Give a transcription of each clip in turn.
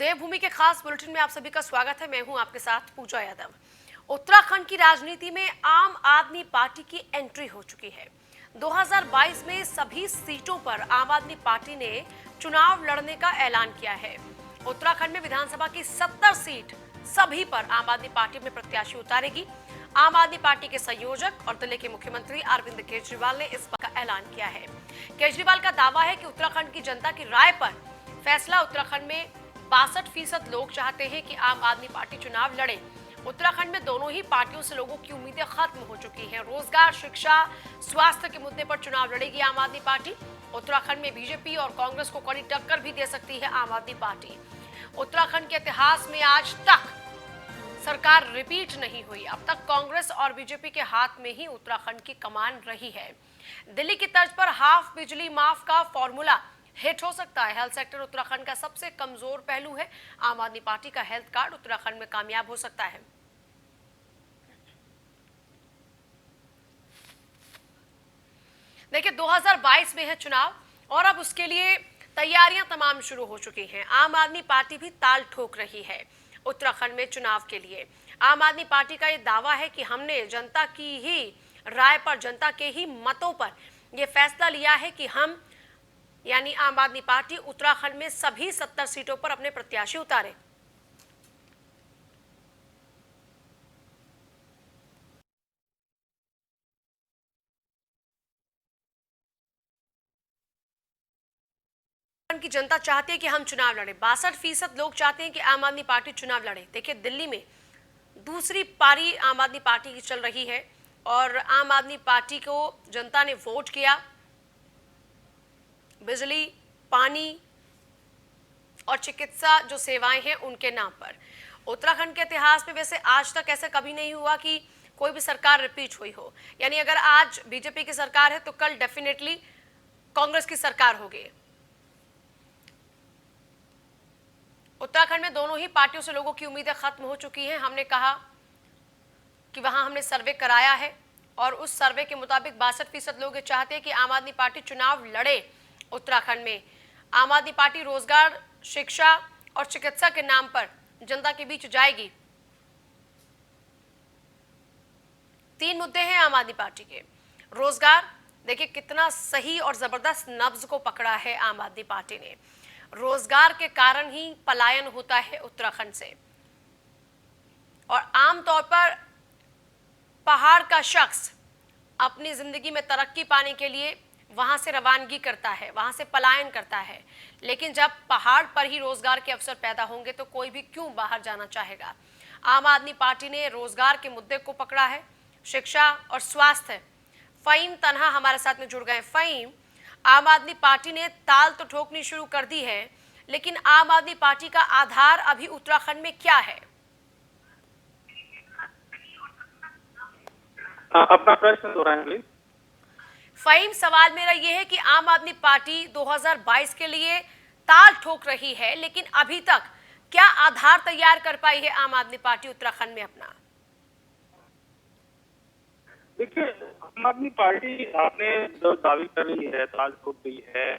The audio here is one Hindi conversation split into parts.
देवभूमि के खास बुलेटिन में आप सभी का स्वागत है। मैं हूं आपके साथ पूजा यादव। उत्तराखंड की राजनीति में आम आदमी पार्टी की एंट्री हो चुकी है। 2022 में सभी सीटों पर आम आदमी पार्टी ने चुनाव लड़ने का ऐलान किया है। उत्तराखंड में विधानसभा की 70 सीट सभी पर आम आदमी पार्टी में प्रत्याशी उतारेगी। आम आदमी पार्टी के संयोजक और दिल्ली के मुख्यमंत्री अरविंद केजरीवाल ने इस बात का ऐलान किया है। केजरीवाल का दावा है कि उत्तराखंड की जनता की राय पर फैसला। उत्तराखंड में 62% लोग चाहते हैं कि आम आदमी पार्टी चुनाव लड़े। उत्तराखंड में दोनों ही पार्टियों से लोगों की उम्मीदें खत्म हो चुकी हैं। रोजगार, शिक्षा, स्वास्थ्य के मुद्दे पर चुनाव लड़ेगी आम आदमी पार्टी। उत्तराखंड में बीजेपी और कांग्रेस को कड़ी टक्कर भी दे सकती है आम आदमी पार्टी। उत्तराखंड के इतिहास में आज तक सरकार रिपीट नहीं हुई। अब तक कांग्रेस और बीजेपी के हाथ में ही उत्तराखंड की कमान रही है। दिल्ली की तर्ज पर हाफ बिजली माफ का फॉर्मूला हिट हो सकता है। हेल्थ सेक्टर उत्तराखंड का सबसे कमजोर पहलू है। आम आदमी पार्टी का हेल्थ कार्ड उत्तराखंड में कामयाब हो सकता है। देखिए, 2022 में है चुनाव और अब उसके लिए तैयारियां तमाम शुरू हो चुकी हैं। आम आदमी पार्टी भी ताल ठोक रही है उत्तराखंड में चुनाव के लिए। आम आदमी पार्टी का यह दावा है कि हमने जनता की ही राय पर, जनता के ही मतों पर यह फैसला लिया है कि हम यानी आम आदमी पार्टी उत्तराखंड में सभी 70 सीटों पर अपने प्रत्याशी उतारे। की जनता चाहती है कि हम चुनाव लड़े। 62% लोग चाहते हैं कि आम आदमी पार्टी चुनाव लड़े। देखिए, दिल्ली में दूसरी पारी आम आदमी पार्टी की चल रही है और आम आदमी पार्टी को जनता ने वोट किया बिजली, पानी और चिकित्सा जो सेवाएं हैं उनके नाम पर। उत्तराखंड के इतिहास में वैसे आज तक ऐसा कभी नहीं हुआ कि कोई भी सरकार रिपीट हुई हो। यानी अगर आज बीजेपी की सरकार है तो कल डेफिनेटली कांग्रेस की सरकार होगी। उत्तराखंड में दोनों ही पार्टियों से लोगों की उम्मीदें खत्म हो चुकी हैं। हमने कहा कि वहां हमने सर्वे कराया है और उस सर्वे के मुताबिक 62% लोग चाहते हैं कि आम आदमी पार्टी चुनाव लड़े। उत्तराखंड में आम आदमी पार्टी रोजगार, शिक्षा और चिकित्सा के नाम पर जनता के बीच जाएगी। 3 मुद्दे हैं आम आदमी पार्टी के। रोजगार, देखिए कितना सही और जबरदस्त नब्ज को पकड़ा है आम आदमी पार्टी ने। रोजगार के कारण ही पलायन होता है उत्तराखंड से और आमतौर पर पहाड़ का शख्स अपनी जिंदगी में तरक्की पाने के लिए वहां से रवानगी करता है, वहां से पलायन करता है। लेकिन जब पहाड़ पर ही रोजगार के अवसर पैदा होंगे तो कोई भी क्यों बाहर जाना चाहेगा। आम आदमी पार्टी ने रोजगार के मुद्दे को पकड़ा है, शिक्षा और स्वास्थ्य। फहीम तन्हा हमारे साथ में जुड़ गए। फहीम, आम आदमी पार्टी ने ताल तो ठोकनी शुरू कर दी है, लेकिन आम आदमी पार्टी का आधार अभी उत्तराखंड में क्या है? अपना प्रश्न दोहराएं प्लीज। फहीम, सवाल मेरा यह है कि आम आदमी पार्टी 2022 के लिए ताल ठोक रही है, लेकिन अभी तक क्या आधार तैयार कर पाई है आम आदमी पार्टी उत्तराखंड में अपना? देखिए, आम आदमी पार्टी आपने जो दावी कर रही है, ताल ठोक रही है,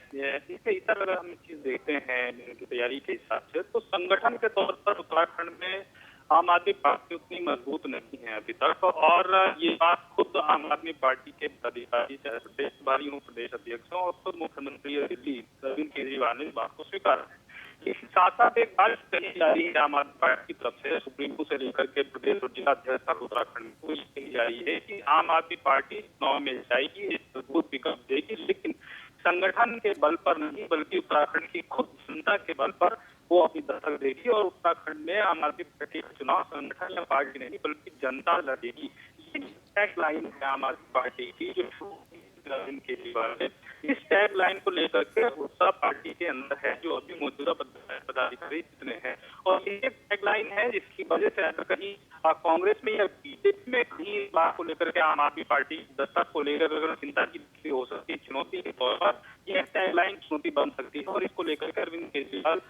इसके इतर अगर हम चीज देखते हैं इनकी तैयारी के हिसाब से, तो संगठन के तौर पर उत्तराखंड में आम आदमी पार्टी उतनी मजबूत नहीं है अभी तक। और ये बात खुद आम आदमी पार्टी के पदाधिकारी, चाहे प्रदेश प्रभारी हो, प्रदेश अध्यक्ष हो और खुद मुख्यमंत्री दिल्ली अरविंद केजरीवाल ने इस बात को स्वीकारा है। इसके साथ साथ एक बात कही जा रही है आम आदमी पार्टी की तरफ से, सुप्रीम कोर्ट से लेकर के प्रदेश और जिला अध्यक्ष तक उत्तराखंड को ये कही जा रही है कि आम आदमी पार्टी चुनाव में जाएगी, मजबूत पिकअप देगी, लेकिन संगठन के बल पर नहीं बल्कि उत्तराखंड की खुद जनता के बल पर वो अपनी दस्तक देगी। और उत्तराखंड में आम आदमी पार्टी का चुनाव संगठन या पार्टी नहीं बल्कि जनता लड़ेगी। ये टैग लाइन है आम आदमी पार्टी की जो अरविंद केजरीवाल है। इस टैग लाइन को लेकर के उत्साह पार्टी के अंदर है, जो अभी मौजूदा पदाधिकारी जितने हैं। और ये टैग लाइन है जिसकी वजह से अगर कहीं कांग्रेस में या बीजेपी में कहीं इस बात को लेकर के आम आदमी पार्टी दस्तक को लेकर अगर चिंता की हो सकती है, चुनौती के तौर पर यह टैग लाइन चुनौती बन सकती है। और इसको लेकर के अरविंद केजरीवाल।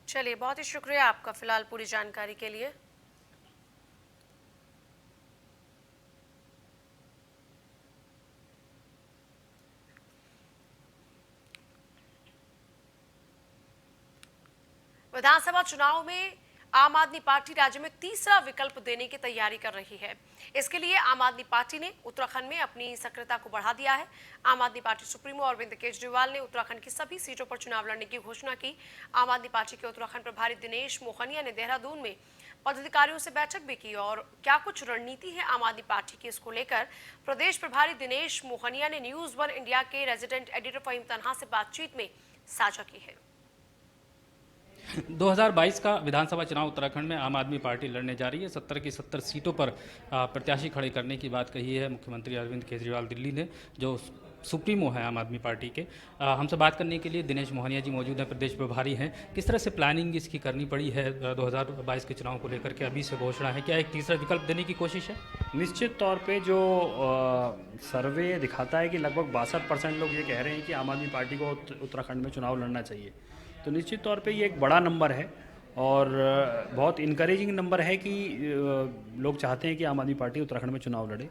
चलिए, बहुत ही शुक्रिया आपका फिलहाल पूरी जानकारी के लिए। विधानसभा चुनाव में आम आदमी पार्टी राज्य में तीसरा विकल्प देने की तैयारी कर रही है। इसके लिए आम आदमी पार्टी ने उत्तराखंड में अपनी सक्रियता को बढ़ा दिया है। आम आदमी पार्टी सुप्रीमो अरविंद केजरीवाल ने उत्तराखंड की सभी सीटों पर चुनाव लड़ने की घोषणा की। आम आदमी पार्टी के उत्तराखंड प्रभारी दिनेश मोहनिया ने देहरादून में पदाधिकारियों से बैठक भी की और क्या कुछ रणनीति है आम आदमी पार्टी की, इसको लेकर प्रदेश प्रभारी दिनेश मोहनिया ने न्यूज 1 इंडिया के रेजिडेंट एडिटर फहीम तन्हा से बातचीत में साझा की है। 2022 का विधानसभा चुनाव उत्तराखंड में आम आदमी पार्टी लड़ने जा रही है। 70 की 70 सीटों पर प्रत्याशी खड़े करने की बात कही है मुख्यमंत्री अरविंद केजरीवाल दिल्ली ने, जो सुप्रीमो है आम आदमी पार्टी के। हमसे बात करने के लिए दिनेश मोहनिया जी मौजूद हैं, प्रदेश प्रभारी हैं। किस तरह से प्लानिंग इसकी करनी पड़ी है 2022 के चुनाव को लेकर के? अभी से घोषणा है, क्या एक तीसरा विकल्प देने की कोशिश है? निश्चित तौर पे जो सर्वे दिखाता है कि लगभग 62% लोग ये कह रहे हैं कि आम आदमी पार्टी को उत्तराखंड में चुनाव लड़ना चाहिए, तो निश्चित तौर पे ये एक बड़ा नंबर है और बहुत इनकरेजिंग नंबर है कि लोग चाहते हैं कि आम आदमी पार्टी उत्तराखंड में चुनाव लड़े।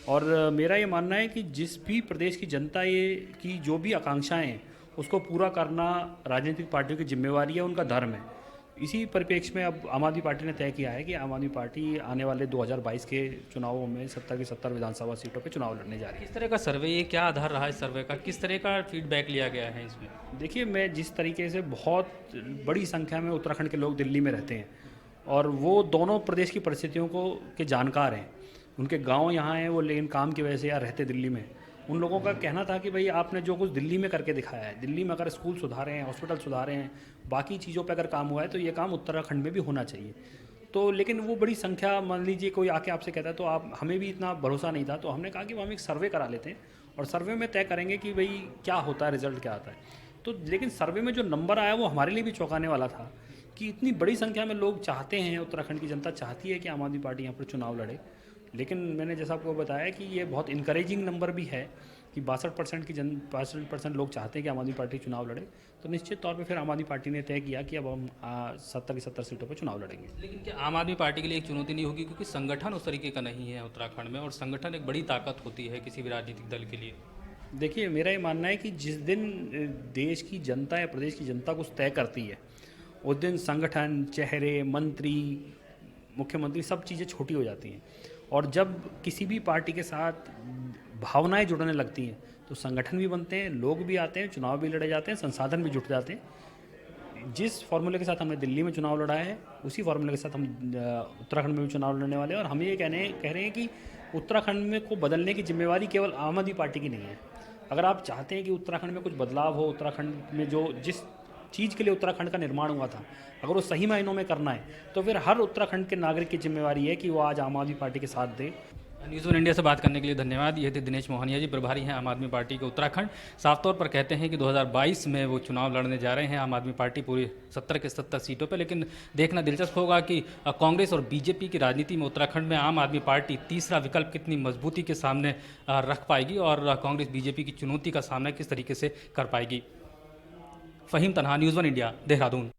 और मेरा ये मानना है कि जिस भी प्रदेश की जनता की जो भी आकांक्षाएं हैं उसको पूरा करना राजनीतिक पार्टियों की जिम्मेवारी है, उनका धर्म है। इसी परिप्रेक्ष्य में अब आम आदमी पार्टी ने तय किया है कि आम आदमी पार्टी आने वाले 2022 के चुनावों में 70 की 70 विधानसभा सीटों पर चुनाव लड़ने जा रही है। किस तरह का सर्वे, ये क्या आधार रहा है सर्वे का, किस तरह का फीडबैक लिया गया है इसमें? देखिए, मैं जिस तरीके से बहुत बड़ी संख्या में उत्तराखंड के लोग दिल्ली में रहते हैं और वो दोनों प्रदेश की परिस्थितियों के जानकार हैं, उनके गांव यहाँ हैं वो, लेकिन काम की वजह से यहाँ रहते दिल्ली में। उन लोगों का कहना था कि भाई आपने जो कुछ दिल्ली में करके दिखाया है, दिल्ली में अगर स्कूल सुधारे हैं, हॉस्पिटल सुधारे हैं, बाकी चीज़ों पे अगर काम हुआ है तो ये काम उत्तराखंड में भी होना चाहिए। तो लेकिन वो बड़ी संख्या, मान लीजिए कोई आके आपसे कहता है तो आप, हमें भी इतना भरोसा नहीं था, तो हमने कहा कि हम एक सर्वे करा लेते हैं और सर्वे में तय करेंगे कि भाई क्या होता है, रिजल्ट क्या आता है। तो लेकिन सर्वे में जो नंबर आया वो हमारे लिए भी चौंकाने वाला था कि इतनी बड़ी संख्या में लोग चाहते हैं, उत्तराखंड की जनता चाहती है कि आम आदमी पार्टी यहाँ पर चुनाव लड़े। लेकिन मैंने जैसा आपको बताया कि ये बहुत इनकरेजिंग नंबर भी है कि 62% लोग चाहते हैं कि आम आदमी पार्टी चुनाव लड़े। तो निश्चित तौर पे फिर आम आदमी पार्टी ने तय किया कि अब हम 70 की 70 सीटों पर चुनाव लड़ेंगे। लेकिन क्या आम आदमी पार्टी के लिए एक चुनौती नहीं होगी, क्योंकि संगठन उस तरीके का नहीं है उत्तराखंड में, और संगठन एक बड़ी ताकत होती है किसी भी राजनीतिक दल के लिए? देखिए, मेरा ये मानना है कि जिस दिन देश की जनता या प्रदेश की जनता कुछ तय करती है, उस दिन संगठन, चेहरे, मंत्री, मुख्यमंत्री, सब चीज़ें छोटी हो जाती हैं। और जब किसी भी पार्टी के साथ भावनाएं जुड़ने लगती हैं तो संगठन भी बनते हैं, लोग भी आते हैं, चुनाव भी लड़े जाते हैं, संसाधन भी जुट जाते हैं। जिस फॉर्मूले के साथ हमने दिल्ली में चुनाव लड़ा है, उसी फॉर्मूले के साथ हम उत्तराखंड में भी चुनाव लड़ने वाले हैं। और हम ये कह रहे हैं कि उत्तराखंड में को बदलने की जिम्मेवारी केवल आम आदमी पार्टी की नहीं है। अगर आप चाहते हैं कि उत्तराखंड में कुछ बदलाव हो, उत्तराखंड में जो जिस चीज़ के लिए उत्तराखंड का निर्माण हुआ था, अगर वो सही मायनों में करना है तो फिर हर उत्तराखंड के नागरिक की जिम्मेवारी है कि वो आज आम आदमी पार्टी के साथ दे। न्यूज़ 1 इंडिया से बात करने के लिए धन्यवाद। ये थे दिनेश मोहनिया जी, प्रभारी हैं आम आदमी पार्टी के उत्तराखंड। साफ तौर पर कहते हैं कि 2022 में वो चुनाव लड़ने जा रहे हैं आम आदमी पार्टी पूरी 70 के 70 सीटों पर। लेकिन देखना दिलचस्प होगा कि कांग्रेस और बीजेपी की राजनीति में उत्तराखंड में आम आदमी पार्टी तीसरा विकल्प कितनी मजबूती के सामने रख पाएगी और कांग्रेस बीजेपी की चुनौती का सामना किस तरीके से कर पाएगी। फहीम तन्हा, न्यूज़ 1 इंडिया, देहरादून।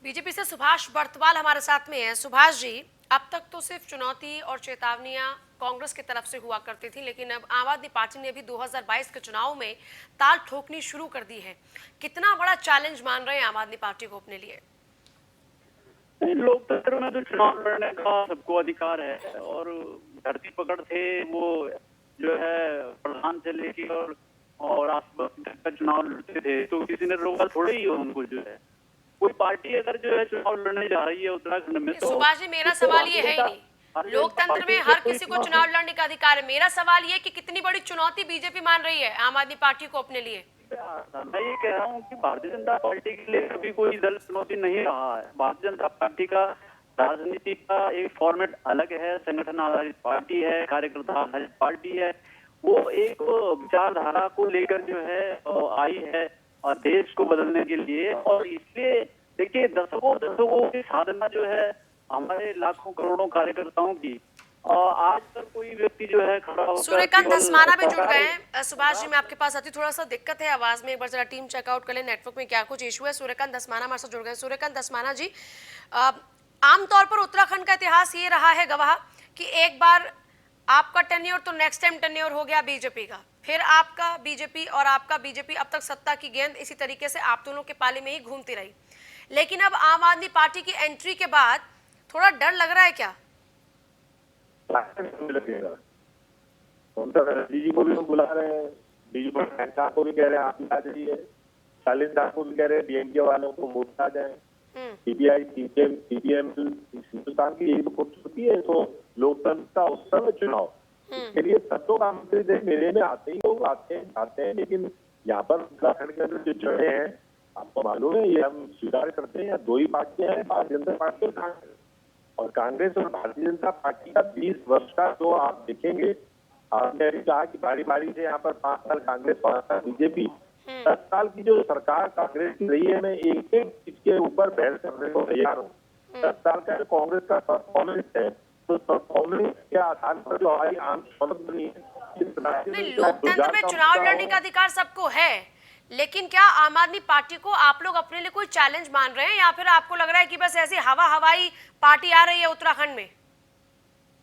बीजेपी से सुभाष बर्तवाल हमारे साथ में है। सुभाष जी, अब तक तो सिर्फ चुनौती और चेतावनियां कांग्रेस की तरफ से हुआ करती थी, लेकिन अब आम आदमी पार्टी ने भी 2022 के चुनाव में ताल ठोकनी शुरू कर दी है। कितना बड़ा चैलेंज मान रहे हैं आम आदमी पार्टी को अपने लिए? लोकतंत्र में तो चुनाव लड़ने का सबको अधिकार है और धरती पकड़ थे वो जो है प्रधान से लेके और आसपास तक का चुनाव लड़ते थे, तो किसी ने रोका थोड़े ही हो उनको। जो है कोई पार्टी अगर जो है चुनाव लड़ने जा रही है उत्तराखंड में, तो सुभाष जी, मेरा सवाल ये है ही नहीं, लोकतंत्र में हर किसी को चुनाव लड़ने का अधिकार है। मेरा सवाल ये कि कितनी बड़ी चुनौती बीजेपी मान रही है आम आदमी पार्टी को अपने लिए? मैं ये कह रहा हूँ कि भारतीय जनता पार्टी के लिए कभी कोई दल चुनौती नहीं रहा है। भारतीय जनता पार्टी का राजनीति का एक फॉर्मेट अलग है, संगठन आधारित पार्टी है, कार्यकर्ता आधारित पार्टी है। वो एक विचारधारा को लेकर जो है आई है और देश को बदलने के लिए। और इसलिए देखिए, दशकों की साधना जो है हमारे लाखों करोड़ों कार्यकर्ताओं की, और आज तक कोई व्यक्ति जो है खड़ा होकर सूर्यकांत धस्माना भी जुड़ गए हैं। सुभाष जी, मैं आपके पास आती, थोड़ा सा दिक्कत है आवाज में, एक बार जरा टीम चेकआउट कर ले नेटवर्क में क्या कुछ इशू है। सूर्यकांत धस्माना हमारे साथ जुड़ गए। सूर्यकांत धस्माना जी, आमतौर पर उत्तराखंड का इतिहास ये रहा है गवाह कि एक बार आपका टेन्योर तो नेक्स्ट टाइम टेन्योर हो गया बीजेपी का, फिर आपका बीजेपी और आपका बीजेपी, अब तक सत्ता की गेंद इसी तरीके से आप दोनों के पाले में ही घूमती रही। लेकिन अब आम आदमी पार्टी की एंट्री के बाद थोड़ा डर लग रहा है क्या? लगेगा जी को भी हम बुला रहे हैं, डीजी को भी कह रहे हैं आप आ जाइए, शालीन साहब को भी कह रहे हैं डीएमके वालों को वोट आ जाए। सीपीआई सीपीएम हिंदुस्तान की यही तो खूबसूरती है, तो लोकतंत्र का उत्सव है चुनाव। इसके लिए सबको काम करते मेले में आते ही लोग आते हैं, लेकिन यहाँ पर उत्तराखंड के अंदर जो जड़े हैं आपको मालूम है, ये हम स्वीकार करते हैं, दो ही पार्टियां हैं, भारतीय जनता पार्टी और कांग्रेस। और कांग्रेस और भारतीय जनता पार्टी का 20 वर्ष का जो आप देखेंगे, आपने अभी कहा कि बारी बारी से यहाँ पर 5 साल कांग्रेस 5 साल बीजेपी, 10 साल की जो सरकार कांग्रेस की रही है, मैं एक एक चीज के ऊपर बहस करने को तैयार हूँ। 10 साल का जो कांग्रेस का परफॉर्मेंस है, तो परफॉर्मेंस के आधार पर जो हमारी आम सहमत बनी है, लोकतंत्र में चुनाव लड़ने का अधिकार सबको है, लेकिन क्या आम आदमी पार्टी को आप लोग अपने लिए कोई चैलेंज मान रहे हैं, या फिर आपको लग रहा है कि बस ऐसी हवाई पार्टी आ रही है उत्तराखंड में?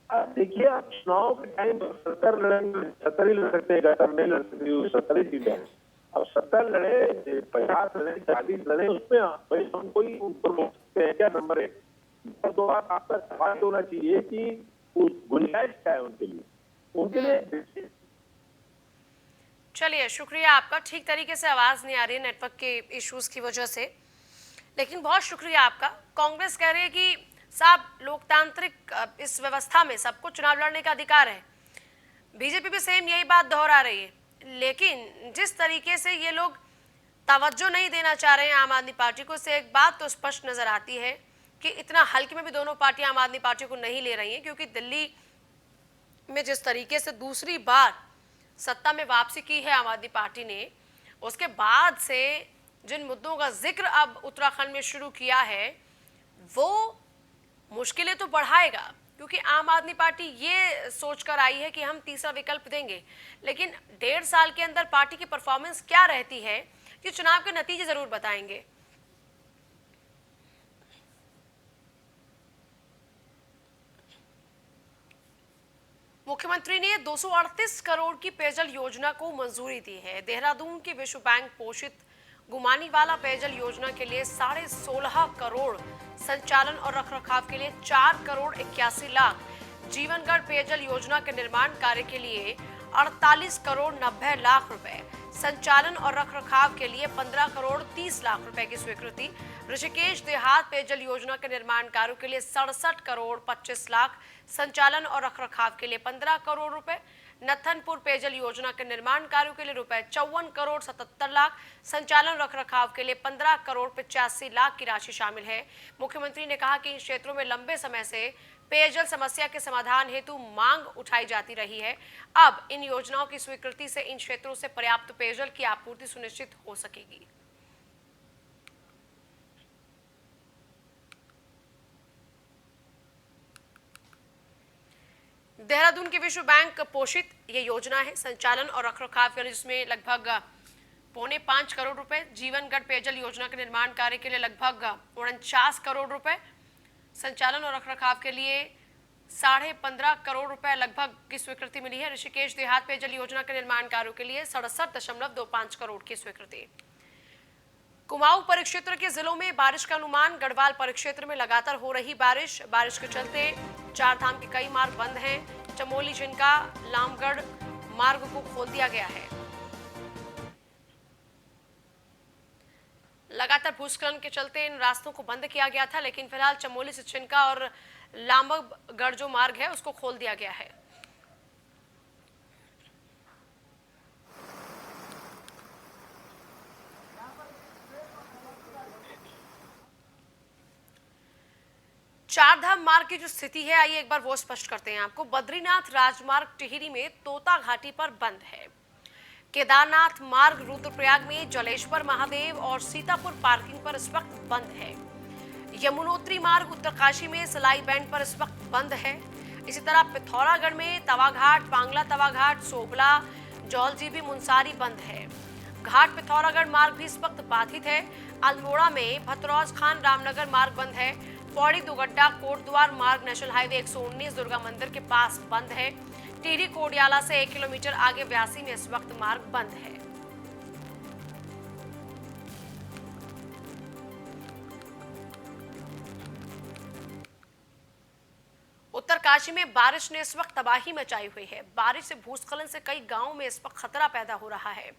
देखिए, आप चुनाव के टाइम 70 लड़ेंगे, 70 ही लड़ सकते हैं, 70 नहीं लड़ सकते, 70 ही जीते। अब 70 लड़े, 50 लड़े, 40 लड़े, उसमें हम कोई ऊपर बोल सकते हैं क्या? नंबर 1। तो आपका सवाल होना चाहिए कि गुंजाइश क्या है उनके लिए। चलिए, शुक्रिया आपका। ठीक तरीके से आवाज नहीं आ रही है नेटवर्क के इश्यूज की वजह से, लेकिन बहुत शुक्रिया आपका। कांग्रेस कह रही है कि साहब लोकतांत्रिक इस व्यवस्था में सबको चुनाव लड़ने का अधिकार है। बीजेपी भी सेम यही बात दोहरा रही है, लेकिन जिस तरीके से ये लोग तवज्जो नहीं देना चाह रहे हैं आम आदमी पार्टी को, इससे एक बात तो स्पष्ट नजर आती है कि इतना हल्के में भी दोनों पार्टियां आम आदमी पार्टी को नहीं ले रही हैं, क्योंकि दिल्ली में जिस तरीके से दूसरी बार सत्ता में वापसी की है आम आदमी पार्टी ने, उसके बाद से जिन मुद्दों का जिक्र अब उत्तराखंड में शुरू किया है, वो मुश्किलें तो बढ़ाएगा, क्योंकि आम आदमी पार्टी ये सोचकर आई है कि हम तीसरा विकल्प देंगे, लेकिन 1.5 साल के अंदर पार्टी की परफॉर्मेंस क्या रहती है कि चुनाव के नतीजे जरूर बताएंगे। मुख्यमंत्री ने 238 करोड़ की पेयजल योजना को मंजूरी दी है। देहरादून की विश्व बैंक पोषित गुमानीवाला पेयजल योजना के लिए 16.5 करोड़, संचालन और रखरखाव के लिए 4 करोड़ 81 लाख, जीवनगढ़ पेयजल योजना के निर्माण कार्य के लिए 48 करोड़ 90 लाख रुपए, संचालन और रखरखाव के लिए 15 करोड़ 30 लाख रुपए की स्वीकृति, ऋषिकेश देहात पेयजल योजना के निर्माण कार्यों के लिए 67 करोड़ 25 लाख, संचालन और रखरखाव के लिए 15 करोड़ रुपए, नथनपुर पेयजल योजना के निर्माण कार्यों के लिए रुपए 54 करोड़ 77 लाख, संचालन रखरखाव के लिए 15 करोड़ 85 लाख की राशि शामिल है। मुख्यमंत्री ने कहा कि इन क्षेत्रों में लंबे समय से पेयजल समस्या के समाधान हेतु मांग उठाई जाती रही है। अब इन योजनाओं की स्वीकृति से इन क्षेत्रों से पर्याप्त पेयजल की आपूर्ति सुनिश्चित हो सकेगी। देहरादून के विश्व बैंक पोषित ये योजना है, संचालन और रखरखाव के लिए जिसमें लगभग 4.25 करोड़ रुपए, जीवनगढ़ पेयजल योजना के निर्माण कार्य के लिए लगभग 49 करोड़ रुपए, संचालन और रखरखाव के लिए 15.5 करोड़ रुपए लगभग की स्वीकृति मिली है। ऋषिकेश देहात पेयजल योजना के निर्माण कार्यों के लिए 67.25 करोड़ की स्वीकृति। कुमाऊं परिक्षेत्र के जिलों में बारिश का अनुमान। गढ़वाल परिक्षेत्र में लगातार हो रही बारिश के चलते चार धाम के कई मार्ग बंद हैं। चमोली जिनका लामगढ़ मार्ग को खोल दिया गया है। लगातार भूस्खलन के चलते इन रास्तों को बंद किया गया था, लेकिन फिलहाल चमोली से चिनका और लामगढ़ जो मार्ग है उसको खोल दिया गया है। चारधाम मार्ग की जो स्थिति है, आइए एक बार वो स्पष्ट करते हैं आपको। बद्रीनाथ राजमार्ग टिहरी में तोता घाटी पर बंद है। केदारनाथ मार्ग रुद्रप्रयाग में जलेश्वर महादेव और सीतापुर पार्किंग पर इस वक्त बंद है। यमुनोत्री मार्ग उत्तरकाशी में सलाई बैंड पर इस वक्त बंद है। इसी तरह पिथौरागढ़ में तवाघाट, पांगला तवाघाट, सोबला, जौलजीबी, मुंसारी बंद है। घाट पिथौरागढ़ मार्ग भी इस वक्त बाधित है। अल्मोड़ा में भतरौज खान रामनगर मार्ग बंद है। पौड़ी दुगड्डा कोटद्वार मार्ग नेशनल हाईवे 119 दुर्गा मंदिर के पास बंद है। टिहरी कोडियाला से 1 किलोमीटर आगे व्यासी में इस वक्त मार्ग बंद है। उत्तरकाशी में बारिश ने इस वक्त तबाही मचाई हुई है। बारिश से भूस्खलन से कई गांवों में इस वक्त खतरा पैदा हो रहा है।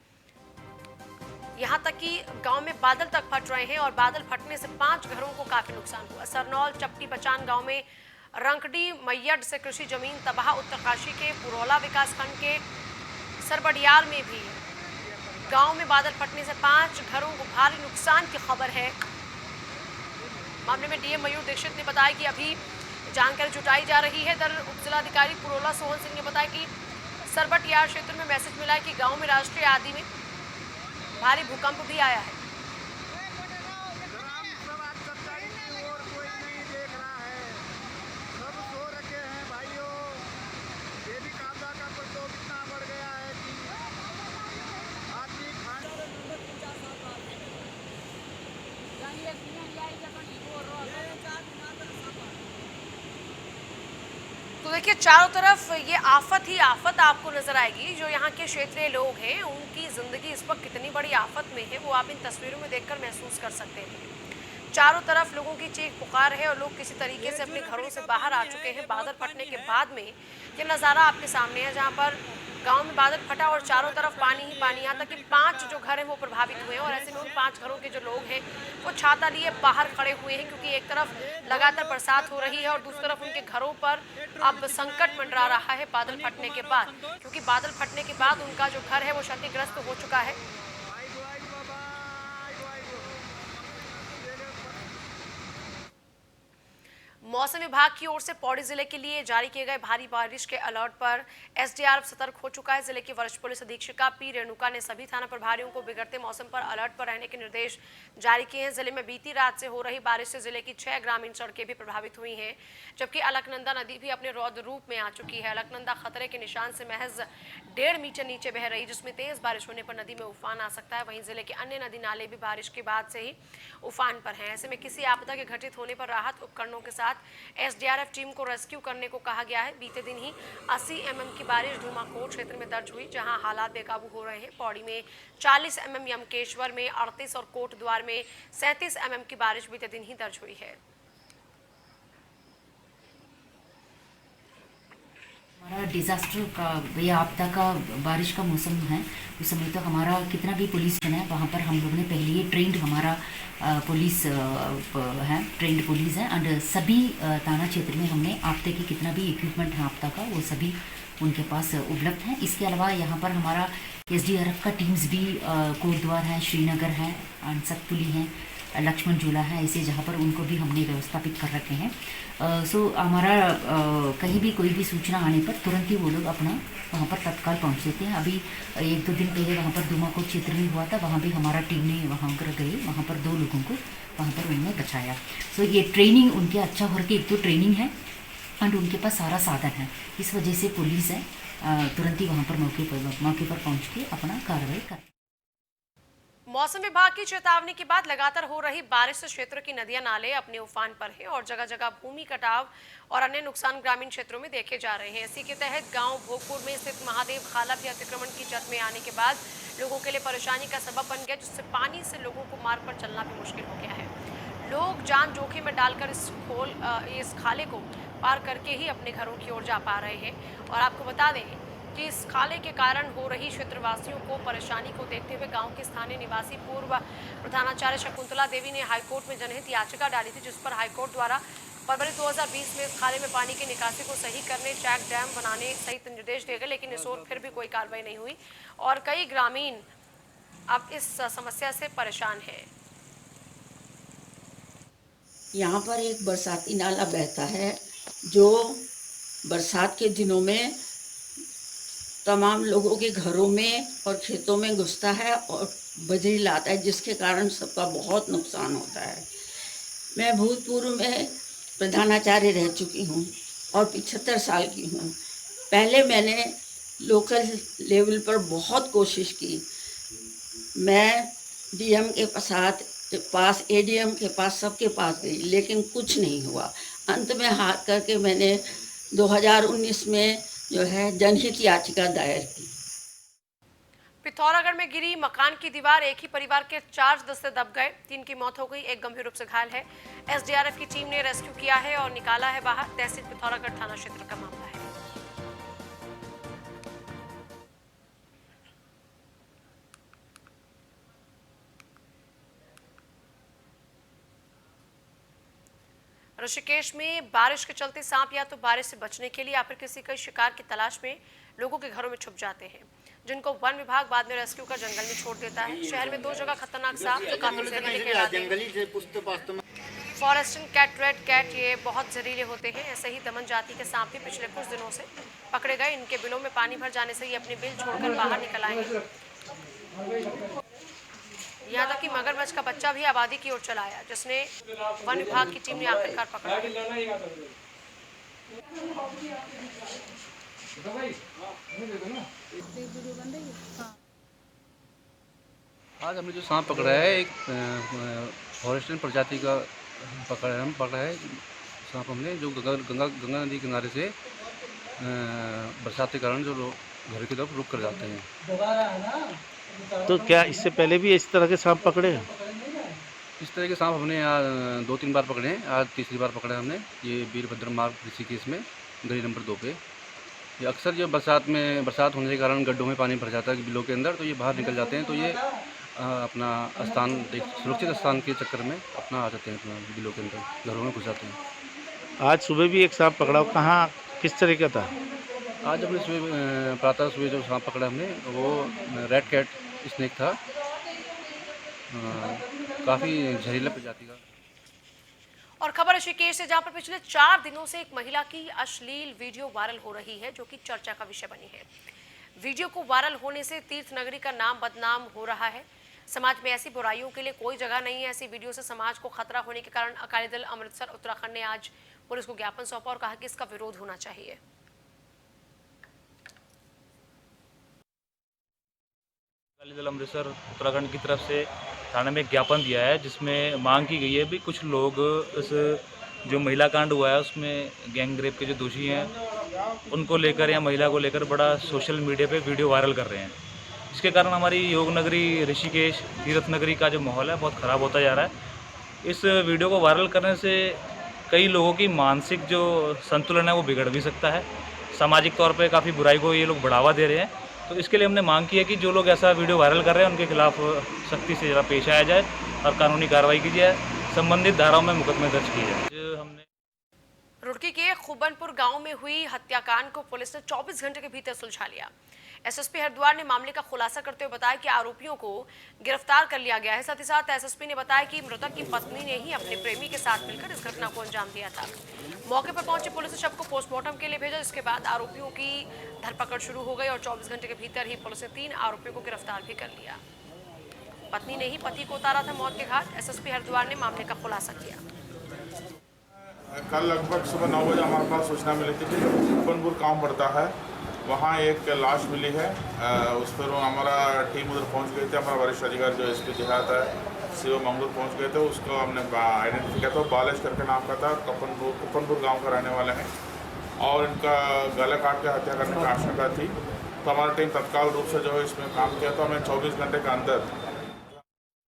यहां तक कि गांव में बादल तक फट रहे हैं और बादल फटने से 5 घरों को काफी नुकसान हुआ। सरनौल चपटी बचान गांव में रंकडी मैयड से कृषि जमीन तबाह। उत्तरकाशी के पुरौला विकासखंड के सरबडियाल में भी गांव में बादल फटने से 5 घरों को भारी नुकसान की खबर है। मामले में डीएम मयूर दीक्षित ने बताया कि अभी जानकारी जुटाई जा रही है। दर उप जिलाधिकारी पुरौला सोहन सिंह ने बताया कि सरबडियाल क्षेत्र में मैसेज मिला है कि गांव में राष्ट्रीय आदि में भारी भूकंप भी आया है। तो देखिए चारों तरफ ये आफत ही आफत आपको नजर आएगी। जो यहाँ के क्षेत्रीय लोग हैं उनकी जिंदगी इस वक्त कितनी बड़ी आफत में है वो आप इन तस्वीरों में देखकर महसूस कर सकते हैं। चारों तरफ लोगों की चीख पुकार है और लोग किसी तरीके से अपने घरों से बाहर आ चुके हैं। बादल फटने के बाद में ये नज़ारा आपके सामने है जहाँ पर गांव में बादल फटा और चारों तरफ पानी ही पानी। यहाँ तक कि 5 जो घर हैं वो प्रभावित हुए हैं और ऐसे में उन 5 घरों के जो लोग हैं वो छाता लिए बाहर खड़े हुए हैं, क्योंकि एक तरफ लगातार बरसात हो रही है और दूसरी तरफ उनके घरों पर अब संकट मंडरा रहा है बादल फटने के बाद, क्योंकि बादल फटने के बाद उनका जो घर है वो क्षतिग्रस्त हो चुका है। मौसम विभाग की ओर से पौड़ी जिले के लिए जारी किए गए भारी बारिश के अलर्ट पर एसडीआरएफ सतर्क हो चुका है। जिले की वरिष्ठ पुलिस अधीक्षिका पी रेणुका ने सभी थाना प्रभारियों को बिगड़ते मौसम पर अलर्ट पर रहने के निर्देश जारी किए हैं। जिले में बीती रात से हो रही बारिश से जिले की 6 ग्रामीण सड़कें भी प्रभावित हुई हैं, जबकि अलकनंदा नदी भी अपने रौद्र रूप में आ चुकी है। अलकनंदा खतरे के निशान से महज 1.5 मीटर नीचे बह रही, जिसमें तेज बारिश होने पर नदी में उफान आ सकता है। वहीं जिले के अन्य नदी नाले भी बारिश के बाद से ही उफान पर हैं। ऐसे में किसी आपदा के घटित होने पर राहत उपकरणों के साथ एसडीआरएफ टीम को रेस्क्यू करने को कहा गया है। बीते दिन ही 80 mm की बारिश धूमाकोट क्षेत्र में दर्ज हुई, जहां हालात बेकाबू हो रहे हैं। पौड़ी में 40 mm, यमकेश्वर में 38 और कोटद्वार में 37 mm की बारिश बीते दिन ही दर्ज हुई है। हमारा डिज़ास्टर का या आपदा का बारिश का मौसम है, उस समय तो हमारा कितना भी पुलिस है वहाँ पर हम लोग ने पहले ही ट्रेंड हमारा पुलिस है, ट्रेंड पुलिस है एंड सभी थाना क्षेत्र में हमने आपदा की कितना भी इक्विपमेंट है आपदा का वो सभी उनके पास उपलब्ध है। इसके अलावा यहाँ पर हमारा एसडीआरएफ का टीम्स भी कोटद्वार है, श्रीनगर है, सतपुली है, लक्ष्मण झूला है, ऐसे जहाँ पर उनको भी हमने व्यवस्थापित कर रखे हैं। सो हमारा कहीं भी कोई भी सूचना आने पर तुरंत ही वो लोग अपना वहाँ पर तत्काल पहुँच देते हैं। अभी 1-2 दिन पहले वहाँ पर धूमाकोट क्षेत्र में हुआ था, वहाँ भी हमारा टीम ने वहाँ पर गए, वहाँ पर 2 लोगों को वहाँ पर उन्होंने बचाया। सो ये ट्रेनिंग उनके अच्छा हो रही, एक तो ट्रेनिंग है एंड उनके पास सारा साधन है, इस वजह से पुलिस है तुरंत ही वहाँ पर मौके पर पहुँच के अपना कार्रवाई कर। मौसम विभाग की चेतावनी के बाद लगातार हो रही बारिश से क्षेत्र की नदियां नाले अपने उफान पर हैं और जगह जगह भूमि कटाव और अन्य नुकसान ग्रामीण क्षेत्रों में देखे जा रहे हैं। इसी के तहत गांव भोगपुर में स्थित महादेव खाला भी अतिक्रमण की जद में आने के बाद लोगों के लिए परेशानी का सबब बन गया, जिससे पानी से लोगों को मार्ग पर चलना भी मुश्किल हो गया है। लोग जान जोखिम में डालकर इस खाले को पार करके ही अपने घरों की ओर जा पा रहे हैं। और आपको बता दें कि इस खाले के कारण हो रही क्षेत्रवासियों को परेशानी को देखते हुए गांव के स्थानीय निवासी पूर्व प्रधानाचार्य शकुंतला देवी ने हाईकोर्ट में जनहित याचिका डाली थी, जिस पर हाईकोर्ट द्वारा फरवरी 2020 में इस खाले में पानी की निकासी को सही करने, चेक डैम बनाने सहित निर्देश दिए गए, लेकिन इस ओर फिर भी कोई कार्रवाई नहीं हुई और कई ग्रामीण अब इस समस्या से परेशान हैं। यहाँ पर एक बरसाती नाला बहता है जो बरसात के दिनों में तमाम लोगों के घरों में और खेतों में घुसता है और बजरी लाता है, जिसके कारण सबका बहुत नुकसान होता है। मैं भूतपूर्व में प्रधानाचार्य रह चुकी हूँ और 75 साल की हूँ। पहले मैंने लोकल लेवल पर बहुत कोशिश की। मैं डीएम के पास एडीएम के पास सबके पास गई, लेकिन कुछ नहीं हुआ। अंत में हार करके मैंने 2019 में जो है जनहित याचिका दायर की। पिथौरागढ़ में गिरी मकान की दीवार, एक ही परिवार के 4 सदस्य दब गए, 3 की मौत हो गई, एक गंभीर रूप से घायल है। एसडीआरएफ की टीम ने रेस्क्यू किया है और निकाला है बाहर। तहसील पिथौरागढ़ थाना क्षेत्र का मामला है। ऋषिकेश में बारिश के चलते सांप या तो बारिश से बचने के लिए या फिर किसी के शिकार की तलाश में लोगों के घरों में छुप जाते हैं, जिनको वन विभाग बाद में रेस्क्यू कर जंगल में छोड़ देता है। शहर में 2 जगह खतरनाक सांप जो काफी जहरीले कहलाते हैं। फॉरेस्टन कैट, रेड कैट, ये बहुत जहरीले होते हैं। ऐसे ही दमन जाति के सांप भी पिछले कुछ दिनों से पकड़े गए। इनके बिलों में पानी भर जाने से ये अपने बिल छोड़कर बाहर निकल आएंगे। यहाँ तक कि मगरमच्छ का बच्चा भी आबादी की ओर चला आया, जिसने वन विभाग की टीम ने आखिरकार पकड़ा। आज हमने जो सांप पकड़ा है, एक फॉरेस्टन प्रजाति का पकड़ा है सांप हमने, जो गंगा नदी किनारे से बरसात के कारण जो लोग घर की तरफ रुक कर जाते हैं। तो क्या इससे पहले भी इस तरह के सांप पकड़े हैं? इस तरह के सांप हमने यहाँ 2-3 बार पकड़े हैं, आज तीसरी बार पकड़ा है हमने। ये वीरभद्र मार्ग ऋषिकेश में गली नंबर 2 पे। ये अक्सर जो बरसात होने के कारण गड्ढों में पानी भर जाता है बिलों के अंदर, तो ये बाहर निकल जाते हैं। तो ये अपना सुरक्षित स्थान के चक्कर में अपना आ जाते हैं, अपना बिलों के अंदर घरों में घुस जाते हैं। आज सुबह भी एक सांप पकड़ा, कहाँ किस तरह का था? आज हमने प्रातः सुबह जो सांप पकड़ा हमने, वो रेड कैट स्नेक था, काफ़ी जहरीला प्रजाति का। और खबर ऋषिकेश से, जहां पर पिछले 4 दिनों से एक महिला की अश्लील वीडियो वायरल हो रही है, जो कि चर्चा का विषय बनी है। वीडियो को वायरल होने से तीर्थ नगरी का नाम बदनाम हो रहा है। समाज में ऐसी बुराइयों के लिए कोई जगह नहीं है। ऐसी वीडियो से समाज को खतरा होने के कारण अकाली दल अमृतसर उत्तराखंड ने आज पुलिस को ज्ञापन सौंपा और कहा कि इसका विरोध होना चाहिए। अकाली दल अमृतसर उत्तराखंड की तरफ से थाने में एक ज्ञापन दिया है, जिसमें मांग की गई है भी कुछ लोग इस जो महिला कांड हुआ है उसमें गैंग रेप के जो दोषी हैं उनको लेकर या महिला को लेकर बड़ा सोशल मीडिया पे वीडियो वायरल कर रहे हैं। इसके कारण हमारी योग नगरी ऋषिकेश तीर्थ नगरी का जो माहौल है बहुत ख़राब होता जा रहा है। इस वीडियो को वायरल करने से कई लोगों की मानसिक जो संतुलन है वो बिगड़ भी सकता है। सामाजिक तौर पर काफ़ी बुराई को ये लोग बढ़ावा दे रहे हैं। तो इसके लिए हमने मांग की है कि जो लोग ऐसा वीडियो वायरल कर रहे हैं उनके खिलाफ सख्ती से जरा पेश आया जाए और कानूनी कार्रवाई की जाए, संबंधित धाराओं में मुकदमे दर्ज किए जाए। हमने रुड़की के खुबनपुर गांव में हुई हत्याकांड को पुलिस ने 24 घंटे के भीतर सुलझा लिया। एसएसपी हरिद्वार ने मामले का खुलासा करते हुए बताया कि आरोपियों को गिरफ्तार कर लिया गया है। साथ ही साथ एसएसपी ने बताया कि मृतक की पत्नी ने ही अपने प्रेमी के साथ मिलकर इस घटना को अंजाम दिया था। मौके पर पहुंची पुलिस ने शव को पोस्टमार्टम के लिए भेजा, जिसके बाद आरोपियों की धरपकड़ शुरू हो गई और 24 घंटे के भीतर ही पुलिस ने 3 आरोपियों को गिरफ्तार भी कर लिया। पत्नी ने ही पति को उतारा था मौत के घाट। एसएसपी हरिद्वार ने मामले का खुलासा किया। कल लगभग सुबह 9 बजे हमारे पास सूचना मिली थी कि खुबनपुर गाँव पड़ता है, वहाँ एक लाश मिली है। उस पर हमारा टीम उधर पहुँच गई थी। हमारा वरिष्ठ अधिकारी जो एसपी देहात है सीओ मंगलूर पहुँच गए थे। उसको हमने आइडेंटिफाई किया था, बालेश करके नाम का था, खुबनपुर गाँव का रहने वाले हैं और इनका गला काट के हत्या करने की आशंका थी। तो हमारा टीम तत्काल रूप से जो है इसमें काम किया। तो हमें 24 घंटे के अंदर